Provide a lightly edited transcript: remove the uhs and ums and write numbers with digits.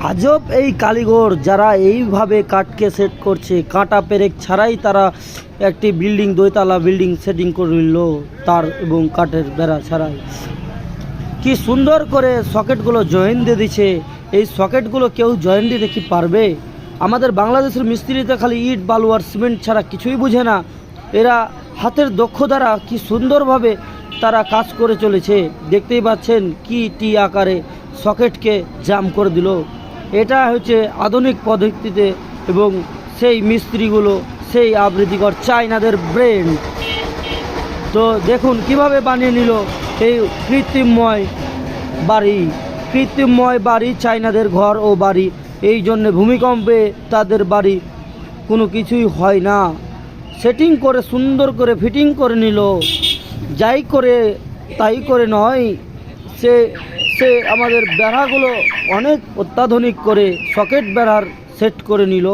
আজব এই কারিগর যারা এইভাবে কাঠকে সেট করছে, কাঁটা পেরেক ছাড়াই তারা একটি বিল্ডিং, দোতলা বিল্ডিং সেটিং করে নিল, তার এবং কাঠের বেড়া ছাড়াই। কি সুন্দর করে সকেটগুলো জয়েন দিয়ে দিচ্ছে। এই সকেটগুলো কেউ জয়েন দিতে কি পারবে? আমাদের বাংলাদেশের মিস্ত্রিতে খালি ইট বালু আর সিমেন্ট ছাড়া কিছুই বুঝে না। এরা হাতের দক্ষ দ্বারা কি সুন্দরভাবে তারা কাজ করে চলেছে। দেখতেই পাচ্ছেন কি টি আকারে সকেটকে জাম করে দিল। এটা হচ্ছে আধুনিক পদ্ধতিতে, এবং সেই মিস্ত্রিগুলো সেই আবৃত্তিকর চাইনাদের ব্রেন। তো দেখুন কিভাবে বানিয়ে নিল এই কৃত্রিমময় বাড়ি, চাইনাদের ঘর ও বাড়ি। এই জন্যে ভূমিকম্পে তাদের বাড়ি কোনো কিছুই হয় না। সেটিং করে সুন্দর করে ফিটিং করে নিল। যাই করে তাই করে নয়, সে সে আমাদের বেড়াগুলো অনেক অত্যাধুনিক করে সকেট বেড়ার সেট করে নিল।